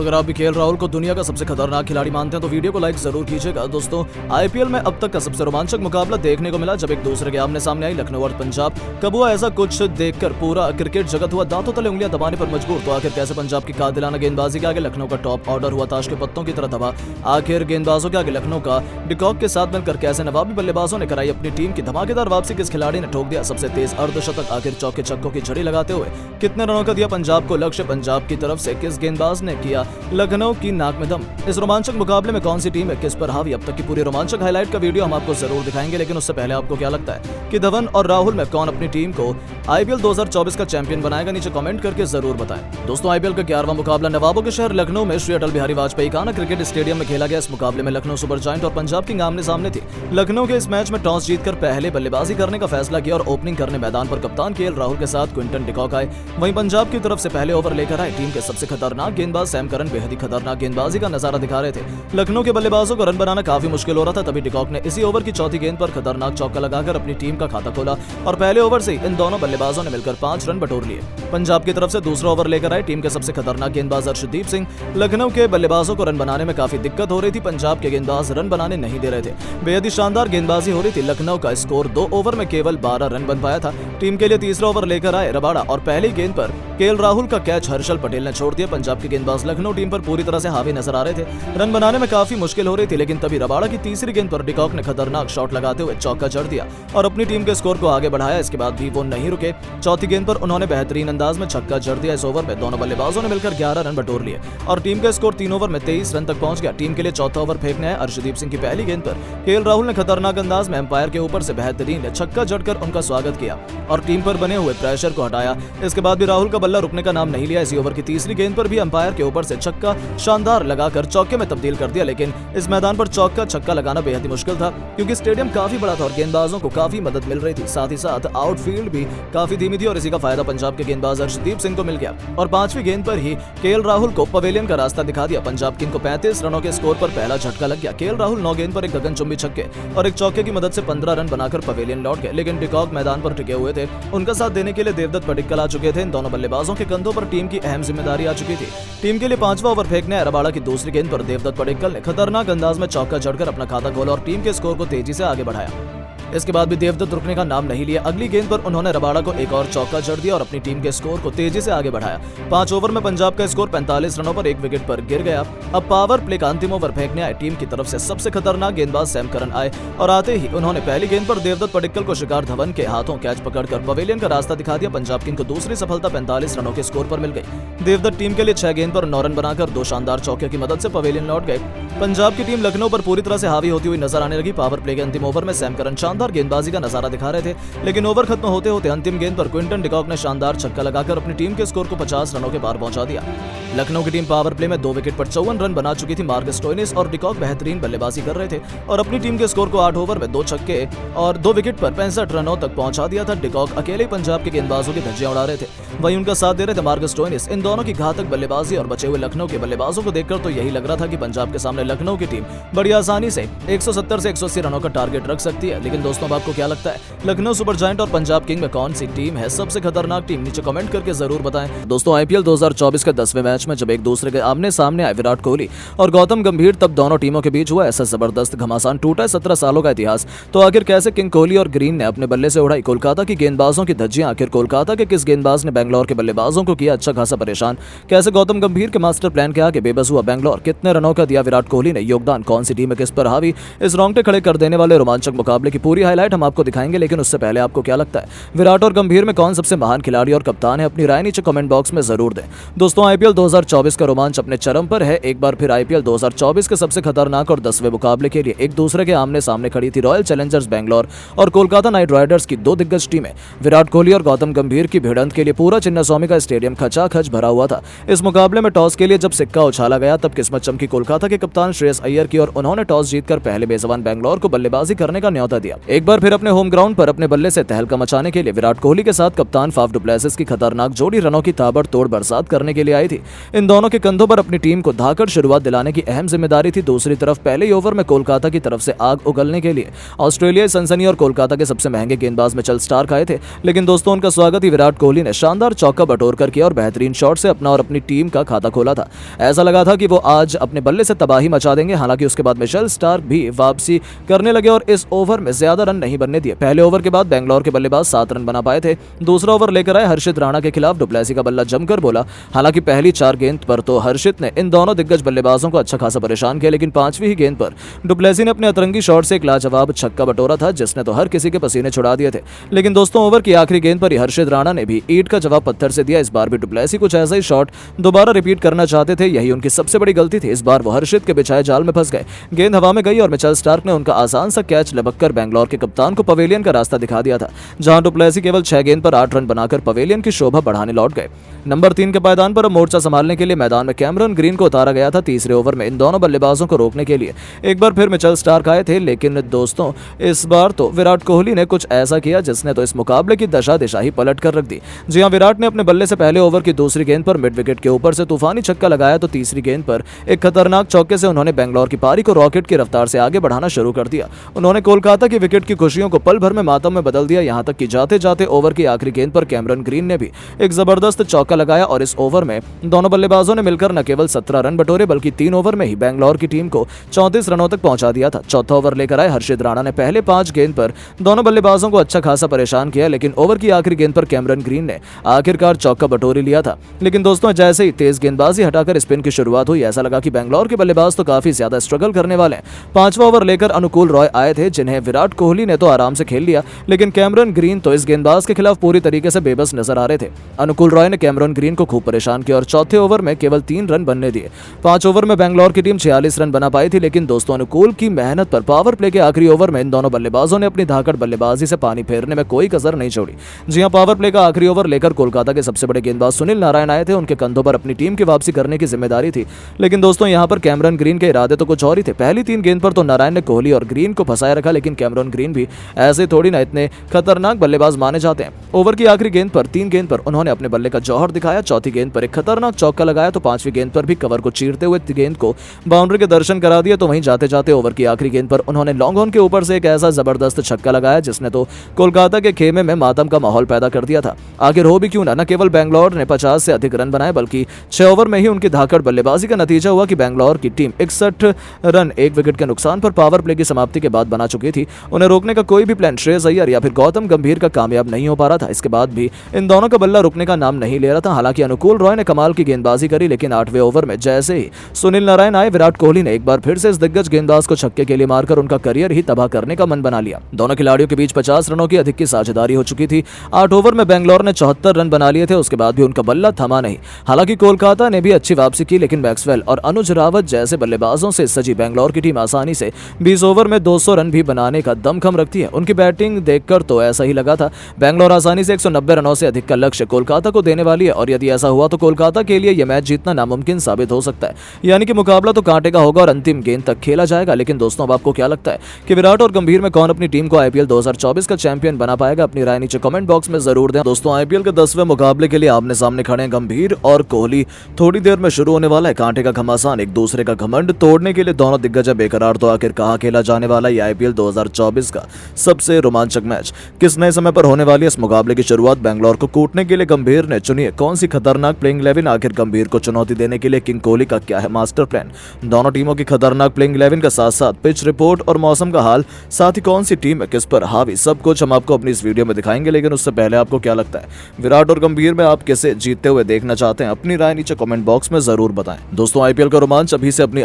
दोस्तों अगर आप भी केएल राहुल को दुनिया का सबसे खतरनाक खिलाड़ी मानते हैं तो वीडियो को लाइक जरूर कीजिएगा। दोस्तों आईपीएल में अब तक का सबसे रोमांचक मुकाबला देखने को मिला जब एक दूसरे के आमने सामने आई लखनऊ और पंजाब। कब हुआ ऐसा कुछ देखकर पूरा क्रिकेट जगत हुआ दांतों तले उंगलियां दबाने पर मजबूर। तो आखिर कैसे पंजाब की कातिलाना गेंदबाजी के आगे लखनऊ का टॉप ऑर्डर हुआ ताश के पत्तों की तरह तबाह। आखिर गेंदबाजों के आगे लखनऊ का डिकॉक के साथ मिलकर कैसे नवाबी बल्लेबाजों ने कराई अपनी टीम की धमाकेदार वापसी। किस खिलाड़ी ने ठोक दिया सबसे तेज अर्धशतक, आखिर चौके छक्कों की झड़ी लगाते हुए कितने रनों का दिया पंजाब को लक्ष्य। पंजाब की तरफ से किस गेंदबाज ने किया लखनऊ की नाक में दम। इस रोमांचक मुकाबले में कौन सी टीम है किस पर हावी, अब तक की पूरी रोमांचक हाईलाइट का वीडियो हम आपको जरूर दिखाएंगे। लेकिन उससे पहले आपको क्या लगता है कि धवन और राहुल में कौन अपनी टीम को आईपीएल 2024 का चैंपियन बनाएगा, नीचे कमेंट करके जरूर बताएं। दोस्तों आईपीएल का 11वां मुकाबला नवाबों के शहर लखनऊ में श्री अटल बिहारी वाजपेयी काना क्रिकेट स्टेडियम में खेला गया। इस मुकाबले में लखनऊ सुपर जायंट और पंजाब किंग आमने सामने थी। लखनऊ के इस मैच में टॉस जीतकर पहले बल्लेबाजी करने का फैसला किया और ओपनिंग करने मैदान पर कप्तान केएल राहुल के साथ क्विंटन डिकॉक आए। वहीं पंजाब की तरफ से पहले ओवर लेकर आए टीम के सबसे खतरनाक गेंदबाज सैम करन बेहद ही खतरनाक गेंदबाजी का नजारा दिखा रहे थे। लखनऊ के बल्लेबाजों को रन बनाना काफी मुश्किल हो रहा था, तभी डिकॉक ने इसी ओवर की चौथी गेंद पर खतरनाक चौका लगाकर अपनी टीम का खाता खोला और पहले ओवर से इन दोनों बल्लेबाजों ने मिलकर 5 रन बटोर लिए। पंजाब की तरफ से दूसरा ओवर लेकर आए टीम के सबसे खतरनाक गेंदबाज अर्शदीप सिंह। लखनऊ के बल्लेबाजों को रन बनाने में काफी दिक्कत हो रही थी, पंजाब के गेंदबाज रन बनाने नहीं दे रहे थे। बेहद ही शानदार गेंदबाजी हो रही थी। लखनऊ का स्कोर 2 ओवर में केवल 12 रन बन पाया था। टीम के लिए तीसरा ओवर लेकर आए रबाड़ा और पहली गेंद पर केएल राहुल का कैच हर्षल पटेल ने छोड़ दिया। पंजाब के गेंदबाज लखनऊ टीम पर पूरी तरह से हावी नजर आ रहे थे। रन बनाने में काफी मुश्किल हो रही थी, लेकिन तभी रबाड़ा की तीसरी गेंद पर डिकॉक ने खतरनाक शॉट लगाते हुए चौका जड़ दिया और अपनी टीम के स्कोर को आगे बढ़ाया। इसके बाद भी वो नहीं रुके, चौथी गेंद पर उन्होंने बेहतरीन अंदाज में छक्का जड़ दिया। इस ओवर में दोनों बल्लेबाजों ने मिलकर 11 रन बटोर लिए और टीम का स्कोर 3 ओवर में 23 रन तक पहुंच गया। टीम के लिए चौथा ओवर फेंकने आए अर्शदीप सिंह की पहली गेंद पर केएल राहुल ने खतरनाक अंदाज में अंपायर के ऊपर से बेहतरीन छक्का जड़कर उनका स्वागत किया और टीम पर बने हुए प्रेशर को हटाया। इसके बाद भी राहुल का बल्ला रुकने का नाम नहीं लिया। इसी ओवर की तीसरी गेंद पर भी अंपायर के ऊपर से छक्का शानदार लगाकर चौके में तब्दील कर दिया। लेकिन इस मैदान पर चौका छक्का लगाना बेहद ही मुश्किल था क्योंकि स्टेडियम काफी बड़ा था और गेंदबाजों को काफी मदद मिल रही थी। साथ ही साथ आउटफील्ड भी काफी धीमी थी और इसी का फायदा पंजाब के गेंदबाज अर्शदीप सिंह को मिल गया और 5वीं गेंद पर ही केएल राहुल को पवेलियन का रास्ता दिखा दिया। पंजाब किंग को 35 रनों के स्कोर पर पहला झटका लग गया। केएल राहुल 9 गेंद पर एक गगनचुंबी छक्के और एक चौके की मदद से 15 रन बनाकर पवेलियन लौट गए। लेकिन डिकॉक मैदान पर टिके हुए थे, उनका साथ देने के लिए देवदत्त पडिक्कल आ चुके थे। इन दोनों बल्लेबाजों के कंधों पर टीम की अहम जिम्मेदारी आ चुकी थी। टीम के लिए 5वां ओवर फेंकने रबाड़ा की दूसरी गेंद पर देवदत्त पडिक्कल ने खतरनाक अंदाज में चौका जड़कर अपना खाता खोला और टीम के स्कोर को तेजी से आगे बढ़ाया। इसके बाद भी देवदत्त रुकने का नाम नहीं लिया। अगली गेंद पर उन्होंने रबाड़ा को एक और चौका जड़ दिया और अपनी टीम के स्कोर को तेजी से आगे बढ़ाया। 5 ओवर में पंजाब का स्कोर 45 रनों पर 1 विकेट पर गिर गया। अब पावर प्ले का अंतिम ओवर फेंकने आए टीम की तरफ से सबसे खतरनाक गेंदबाज सैम करन आए और आते ही उन्होंने पहली गेंद पर देवदत्त पडिक्कल को शिकार धवन के हाथों कैच पकड़कर पवेलियन का रास्ता दिखा दिया। पंजाब किंग को दूसरी सफलता 45 रनों के स्कोर पर मिल गई। देवदत्त टीम के लिए 6 गेंद पर 9 रन बनाकर 2 शानदार चौके की मदद से पवेलियन लौट गए। पंजाब की टीम लखनऊ पर पूरी तरह से हावी होती हुई नजर आने लगी। पावर प्ले के अंतिम ओवर में सैम करन शानदार गेंदबाजी का दिखा रहे थे, लेकिन ओवर खत्म होते होते अंतिम गेंद पर क्विंटन डिकॉक ने शानदार छक्का लगाकर अपनी टीम के स्कोर को 50 रनों के पार पहुंचा दिया। लखनऊ की टीम पावर प्ले में 2 विकेट पर 54 रन बना चुकी थी। मार्कस स्टोइनिस और डिकॉक बेहतरीन बल्लेबाजी कर रहे थे और अपनी टीम के स्कोर को 8 ओवर में 2 छक्के और 2 विकेट पर 65 रनों तक पहुंचा दिया था। डिकॉक अकेले पंजाब के गेंदबाजों की धज्जियां उड़ा रहे थे, वहीं उनका साथ दे रहे थे मार्कस स्टोइनिस। इन दोनों की घातक बल्लेबाजी और बचे हुए लखनऊ के बल्लेबाजों को देखकर तो यही लग रहा था कि पंजाब के सामने लखनऊ की टीम बड़ी आसानी से 170 से 180 रनों का टारगेट रख सकती है। लेकिन दोस्तों अब आपको क्या लगता है लखनऊ सुपर जायंट और पंजाब किंग में कौन सी टीम है सबसे खतरनाक टीम, नीचे कमेंट करके जरूर बताएं। दोस्तों आईपीएल 2024 के 10वें मैच में जब एक दूसरे के आमने सामने आए विराट कोहली और गौतम गंभीर, तब दोनों टीमों के बीच हुआ ऐसा जबरदस्त घमासान, टूटा 17 सालों का इतिहास। तो आखिर कैसे किंग कोहली और ग्रीन ने अपने बल्ले से उड़ाई कोलकाता की गेंदबाजों की धज्जियां। आखिर कोलकाता के किस गेंदबाज ने बैंगलोर के बल्लेबाजों को किया अच्छा खासा परेशान। कैसे गौतम गंभीर के मास्टर प्लान के आगे बेबस हुआ बैंगलोर। कितने रनों का दिया विराट कोहली ने योगदान, कौन सी टीम है किस पर हावी। इस रोंगटे खड़े कर देने वाले रोमांचक मुकाबले की पूरी हाईलाइट हम आपको दिखाएंगे। लेकिन उससे पहले आपको क्या लगता है विराट और गंभीर में कौन सबसे महान खिलाड़ी और कप्तान है, अपनी राय नीचे कमेंट बॉक्स में जरूर दें। दोस्तों आईपीएल 2024 का रोमांच अपने चरम पर है। एक बार फिर आईपीएल 2024 के सबसे खतरनाक और 10वें मुकाबले के लिए एक दूसरे के आमने सामने खड़ी थी रॉयल चैलेंजर्स बैंगलोर और कोलकाता नाइट राइडर्स की 2 दिग्गज टीमें। विराट कोहली और गौतम गंभीर की भिड़ंत के लिए पूरा चिन्नास्वामी का स्टेडियम खचाखच भरा हुआ था। इस मुकाबले में टॉस के लिए जब सिक्का उछाला गया तब किस्मत चमकी कोलकाता के कप्तान श्रेयस अय्यर की और उन्होंने टॉस जीतकर पहले बेजबान बैंगलोर को बल्लेबाजी करने का न्योता दिया। एक बार फिर अपने होम ग्राउंड पर अपने बल्ले से तहलका मचाने के लिए विराट कोहली के साथ कप्तान फाफ डु प्लेसिस की खतरनाक जोड़ी रनों की ताबड़तोड़ बरसात करने के लिए आई थी। इन दोनों के कंधों पर अपनी टीम को धाकड़ शुरुआत दिलाने की अहम जिम्मेदारी थी। दूसरी तरफ पहले ही ओवर में कोलकाता की तरफ से आग उगलने के लिए ऑस्ट्रेलियाई सनसनी और कोलकाता के सबसे महंगे गेंदबाज मिचेल स्टार्क आए थे, लेकिन दोस्तों उनका स्वागत ही विराट कोहली ने शानदार चौका बटोर कर किया और बेहतरीन शॉट से अपना और अपनी टीम का खाता खोला था। ऐसा लगा था कि वो आज अपने बल्ले से तबाही मचा देंगे। हालांकि उसके बाद मिचेल स्टार्क भी वापसी करने लगे और इस ओवर में ज्यादा रन नहीं बनने दिए। पहले ओवर के बाद बेंगलोर के बल्लेबाज 7 रन बना पाए थे। दूसरा ओवर लेकर आए हर्षित राणा के खिलाफ डु प्लेसी का बल्ला जमकर बोला। हालांकि पहली 4 गेंद पर तो हर्षित ने इन दोनों दिग्गज बल्लेबाजों को अच्छा खासा परेशान किया, लेकिन 5वीं ही गेंद पर डु प्लेसी ने अपने अतरंगी शॉट से एक लाजवाब छक्का बटोरा था, जिसने तो हर किसी के पसीने छुड़ा दिए थे। लेकिन दोस्तों ओवर की आखिरी गेंद पर ही हर्षित राणा ने भी ईंट का जवाब पत्थर से दिया। इस बार भी डु प्लेसी कुछ ऐसा ही शॉट दोबारा रिपीट करना चाहते थे, यही उनकी सबसे बड़ी गलती थी। इस बार वो हर्षित के बिछाए जाल में फंस गए। गेंद हवा में गई और मिचेल स्टार्क ने उनका आसान सा कैच लपककर बेंगलोर के कप्तान को पवेलियन का रास्ता दिखा दिया था, जहां डु प्लेसी केवल 6 गेंद पर 8 रन बनाकर पवेलियन की शोभा बढ़ाने लौट गए। नंबर 3 के पायदान पर अब मोर्चा संभालने के लिए मैदान में कैमरन ग्रीन को उतारा गया था। तीसरे ओवर में इन दोनों बल्लेबाजों को रोकने के लिए एक बार फिर मिचेल स्टार्क आए थे, लेकिन दोस्तों इस बार तो विराट कोहली ने कुछ ऐसा किया जिसने तो इस मुकाबले की दशा दिशा ही पलट कर रख दी। जी हां, विराट ने अपने बल्ले से पहले ओवर की दूसरी गेंद पर मिड विकेट के ऊपर से तूफानी छक्का लगाया, तो तीसरी गेंद पर एक खतरनाक चौके से उन्होंने बेंगलोर की पारी को रॉकेट की रफ्तार से आगे बढ़ाना शुरू कर दिया। उन्होंने कोलकाता की विकेट की खुशियों को पल भर में मातम में बदल दिया। यहां तक कि जाते जाते ओवर की आखिरी गेंद पर कैमरन ग्रीन ने भी एक जबरदस्त चौका लगाया और इस ओवर में दोनों बल्लेबाजों ने मिलकर न केवल 17 रन बटोरे, बल्कि 3 ओवर में ही बेंगलोर की टीम को 34 रनों तक पहुंचा दिया था। चौथा ओवर लेकर आए हर्षित राणा ने पहले 5 गेंद पर दोनों बल्लेबाजों को अच्छा खासा परेशान किया, लेकिन ओवर की आखिरी गेंद पर कैमरन ग्रीन ने आखिरकार चौका बटोरी लिया था। लेकिन दोस्तों जैसे ही तेज गेंदबाजी हटाकर स्पिन की शुरुआत हुई, ऐसा लगा कि बेंगलोर के बल्लेबाज तो काफी ज्यादा स्ट्रगल करने वाले हैं। 5वां ओवर लेकर अनुकूल रॉय आए थे, जिन्हें विराट कोहली ने तो आराम से खेल लिया, लेकिन कैमरन ग्रीन तो इस गेंदबाज के खिलाफ पूरी तरीके से बेबस नजर आ रहे थे। अनुकूल रॉय ने कैमरन ग्रीन को खूब परेशान किया और चौथे ओवर में केवल 3 रन बनने दिए। 5 ओवर में बेंगलोर की टीम 46 रन बना पाई थी, लेकिन दोस्तों अनुकूल की मेहनत पर पावर प्ले के आखिरी ओवर में इन दोनों बल्लेबाजों ने अपनी धाकड़ बल्लेबाजी से पानी फेरने में कोई कसर नहीं छोड़ी। जी हां, पावर प्ले का आखिरी ओवर लेकर कोलकाता के सबसे बड़े गेंदबाज सुनील नारायण आए थे। उनके कंधों पर अपनी टीम की वापसी करने की जिम्मेदारी थी, लेकिन दोस्तों यहां पर कैमरन ग्रीन के इरादे तो कुछ और ही थे। पहली 3 गेंद पर तो नारायण ने कोहली और ग्रीन को फंसाए रखा, लेकिन कैमरन ग्रीन भी ऐसे थोड़ी ना इतने खतरनाक बल्लेबाज माने जाते हैं। ओवर की आखिरी गेंद पर 3 गेंद पर उन्होंने अपने बल्ले का जौहर दिखाया। चौथी गेंद पर एक खतरनाक चौका लगाया, तो 5वीं गेंद पर भी कवर को चीरते हुए गेंद को बाउंड्री के दर्शन करा दिए। तो वहीं जाते जाते ओवर की आखिरी गेंद पर उन्होंने लॉन्ग ऑन के ऊपर से एक ऐसा जबरदस्त छक्का लगाया जिसने तो कोलकाता के खेमे में मातम का माहौल पैदा कर दिया था। आखिर हो भी क्यों ना केवल बेंगलोर ने 50 से अधिक रन बनाए, बल्कि 6 ओवर में ही उनकी धाकड़ बल्लेबाजी का नतीजा हुआ कि बेंगलोर की टीम 61 रन 1 विकेट के नुकसान पर पावर प्ले की समाप्ति के बाद बना चुकी थी। उन्हें रोकने का कोई भी प्लान श्रेयस अय्यर या फिर गौतम गंभीर का कामयाब नहीं हो पा रहा था। इसके बाद भी इन दोनों का बल्ला रुकने का नाम नहीं ले रहा था। हालांकि अनुकूल रॉय ने कमाल की गेंदबाजी करी, लेकिन 8वें ओवर में जैसे ही सुनील नारायण आए, विराट कोहली ने एक बार फिर से इस दिग्गज गेंदबाज को छक्के के लिए मारकर उनका करियर ही तबाह करने का मन बना लिया। दोनों खिलाड़ियों के बीच 50 रनों की अधिक की साझेदारी हो चुकी थी। 8 ओवर में बेंगलोर ने 74 रन बना लिए थे, उसके बाद भी उनका बल्ला थमा नहीं। हालांकि कोलकाता ने भी अच्छी वापसी की, लेकिन मैक्सवेल और अनुज रावत जैसे बल्लेबाजों से सजी बेंगलोर की टीम आसानी से 20 ओवर में 200 रन भी बनाने का दमखम रखती है। उनकी बैटिंग देखकर तो ऐसा ही लगा था। बेंगलोर आसानी से 190 रनों से अधिक का लक्ष्य कोलकाता को देने वाली है, और यदि ऐसा हुआ तो कोलकाता के लिए यह मैच जीतना नामुमकिन साबित हो सकता है। यानी कि मुकाबला तो कांटे का होगा और अंतिम गेंद तक खेला जाएगा। लेकिन दोस्तों अब आपको क्या लगता है कि विराट और गंभीर में कौन अपनी टीम को आईपीएल 2024 का चैंपियन बना पाएगा? अपनी राय नीचे कमेंट बॉक्स में जरूर दें। दोस्तों आईपीएल के 10वें मुकाबले के लिए आमने सामने खड़े हैं गंभीर और कोहली। थोड़ी देर में शुरू होने वाला है कांटे का घमासान। एक दूसरे का घमंड तोड़ने के लिए दोनों दिग्गज बेकरार। तो आखिर कहां खेला जाने वाला है आईपीएल 2024 का सबसे रोमांचक मैच? किस नए समय पर होने वाली है इस मुकाबले की शुरुआत? बेंगलोर को कूटने के लिए गंभीर ने चुनी है कौन सी खतरनाक प्लेइंग 11? आखिर गंभीर को चुनौती देने के लिए किंग कोहली का क्या है मास्टर प्लान? दोनों टीमों की खतरनाक प्लेइंग 11 का साथ साथ पिच रिपोर्ट और मौसम का हाल, साथ ही कौन सी टीम है किस पर हावी, सब कुछ हम आपको अपनी इस वीडियो में दिखाएंगे। लेकिन उससे पहले आपको क्या लगता है विराट और गंभीर में आप किसे जीतते हुए देखना चाहते हैं? अपनी राय नीचे कमेंट बॉक्स में जरूर बताएं। दोस्तों आईपीएल का रोमांच अभी से अपनी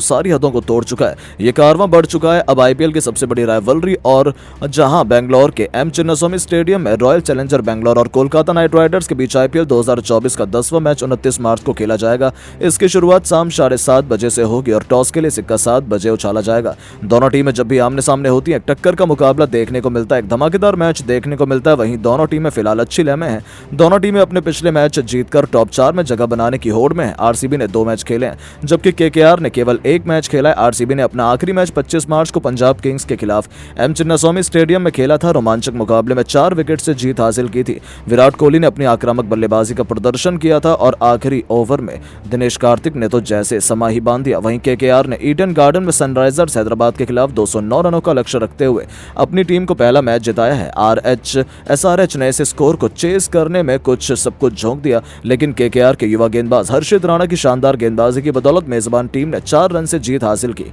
सारी हदों को तोड़ चुका है। ये कारवां बढ़ चुका है अब आईपीएल की सबसे बड़ी राइवलरी, और जहां बेंगलोर के एम चिन्नास्वामी स्टेडियम में रॉयल चैलेंजर बेंगलोर और कोलकाता नाइट राइडर्स के बीच आईपीएल 2024 का 10वां मैच 29 मार्च को खेला जाएगा। इसकी शुरुआत शाम 7:30 बजे से होगी और टॉस के लिए सिक्का 7 बजे उछाला जाएगा। दोनों टीमें जब भी आमने सामने होती हैं टक्कर का मुकाबला देखने को मिलता है, एक धमाकेदार मैच देखने को मिलता है। वहीं दोनों टीमें फिलहाल अच्छी लय में हैं। दोनों टीमें अपने पिछले मैच जीतकर टॉप 4 में जगह बनाने की होड़ में है। आरसीबी ने 2 मैच खेले हैं जबकि केकेआर ने केवल 1 मैच खेला है। आरसीबी ने अपना आखिरी मैच 25 मार्च को पंजाब किंग्स के खिलाफ एम चिन्नास्वामी स्टेडियम में खेला था रोमांचक मुकाबले में 4 विकेट से जीत हासिल की थी। विराट कोहली ने अपनी आक्रामक बल्लेबाजी का प्रदर्शन किया था और आखिरी ओवर में दिनेश कार्तिक ने तो जैसे समा ही बांध दिया। वहीं केकेआर ने ईडन गार्डन में सनराइजर्स हैदराबाद के खिलाफ 209 रनों का लक्ष्य रखते हुए अपनी टीम को पहला मैच जिताया है। एसआरएच ने इस स्कोर को चेस करने में सब कुछ झोंक दिया, लेकिन केकेआर के युवा गेंदबाज हर्षित राणा की शानदार गेंदबाजी की बदौलत मेजबान टीम ने 4 रन से जीत हासिल की।